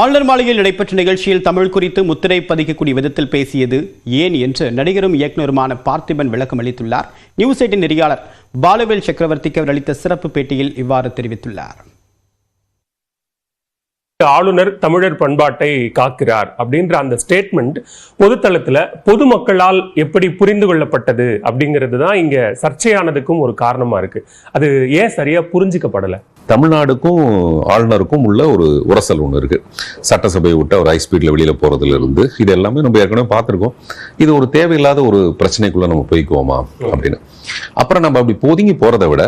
ஆளுநர் மாளிகையில் நடைபெற்ற நிகழ்ச்சியில் தமிழ் குறித்து முத்திரை பதிக்கக்கூடிய விதத்தில் பேசியது ஏன் என்று நடிகரும் இயக்குநருமான பார்த்திபன் விளக்கம் அளித்துள்ளார். நியூஸ் 18 நெறியாளர் பாலுவேல் சக்கரவர்த்திக்கு அவர் அளித்த சிறப்பு பேட்டியில் இவ்வாறு தெரிவித்துள்ளார். ஆளுநர் தமிழர் பண்பாட்டை காக்கிறார் அப்படின்ற அந்த ஸ்டேட்மெண்ட் பொதுத்தளத்துல பொதுமக்களால் எப்படி புரிந்து கொள்ளப்பட்டது அப்படிங்கிறது தான் இங்க சர்ச்சையானதுக்கும் ஒரு காரணமா இருக்கு. அது ஏன் சரியா புரிஞ்சுக்கப்படல? தமிழ்நாடுக்கும் ஆளுநருக்கும் உள்ள ஒரு உரசல் ஒன்று இருக்கு. சட்டசபையை விட்டு ஒரு ஹை ஸ்பீட்ல வெளியில போறதுல இருந்து இது எல்லாமே நம்ம ஏற்கனவே பார்த்துருக்கோம். இது ஒரு தேவையில்லாத ஒரு பிரச்சனைக்குள்ள நம்ம போய்க்குவோமா அப்படின்னு. அப்புறம் நம்ம அப்படி போதிங்கி போறதை விட,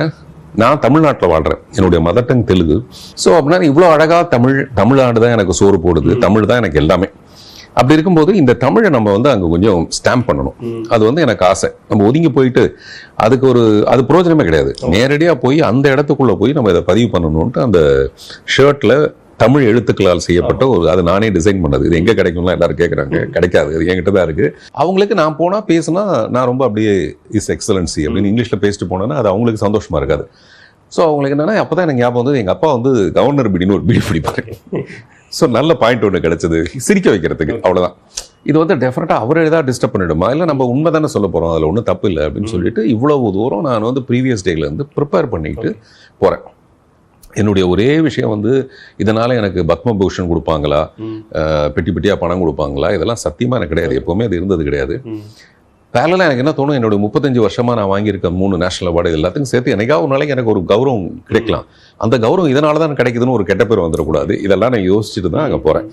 நான் தமிழ்நாட்டில் வாழ்றேன், என்னுடைய மதர் டங் தெலுங்கு. ஸோ அப்படின்னா இவ்வளோ அழகா தமிழ்நாடு தான் எனக்கு சோறு போடுது, தமிழ் தான் எனக்கு எல்லாமே. அப்படி இருக்கும்போது இந்த தமிழை நம்ம அங்கே கொஞ்சம் ஸ்டாம்ப் பண்ணணும். அது எனக்கு ஆசை. நம்ம ஒதுங்கி போயிட்டு அது பிரயோஜனமே கிடையாது. நேரடியாக போய் அந்த இடத்துக்குள்ள போய் நம்ம இதை பதிவு பண்ணணும்ட்டு அந்த ஷர்ட்ல தமிழ் எழுத்துக்களால் செய்யப்பட்ட அது நானே டிசைன் பண்ணது. இது எங்க கிடைக்கும்லாம் எல்லாரும் கேட்குறாங்க. கிடைக்காது, அது என்கிட்ட தான் இருக்கு. அவங்களுக்கு நான் போனா பேசுனா நான் ரொம்ப அப்படியே இஸ் எக்ஸலன்சி அப்படின்னு இங்கிலீஷ்ல பேசிட்டு போனேன்னா அது அவங்களுக்கு சந்தோஷமா இருக்காது. ஸோ அவங்களுக்கு என்னன்னா அப்பதான் எனக்கு ஞாபகம் வந்தது, எங்க அப்பா கவர்னர் பீடின்னு ஒரு பீடி பிடிப்பாரு. ஸோ நல்ல பாயிண்ட் ஒன்று கிடைச்சது சிரிக்க வைக்கிறதுக்கு. அவ்வளவுதான். இது டெஃபினட்டா அவரை ஏதாவது டிஸ்டர்ப் பண்ணிடுமா, இல்லை நம்ம உண்மை தானே சொல்ல போறோம், அதில் ஒன்றும் தப்பு இல்லை அப்படின்னு சொல்லிட்டு இவ்வளவு தூரம் நான் ப்ரீவியஸ் டேல இருந்து ப்ரிப்பேர் பண்ணிட்டு போறேன். என்னுடைய ஒரே விஷயம் இதனால எனக்கு பத்மபூஷன் கொடுப்பாங்களா, பெட்டி பெட்டியா பணம் கொடுப்பாங்களா, இதெல்லாம் சத்தியமா எனக்கு கிடையாது. எப்பவுமே அது இருந்தது கிடையாது. பேரலா எனக்கு என்ன தோணும், என்னுடைய 35 வருஷமா நான் வாங்கியிருக்க 3 நேஷனல் அவார்டு எல்லாத்துக்கும் சேர்த்து என்னைக்காவது ஒரு நாளைக்கு எனக்கு ஒரு கௌரவம் கிடைக்கலாம். அந்த கௌரவம் இதனால தான் கிடைக்குதுன்னு ஒரு கெட்ட பேர் வந்துடக்கூடாது. இதெல்லாம் நான் யோசிச்சுட்டு தான் அங்கே போறேன்.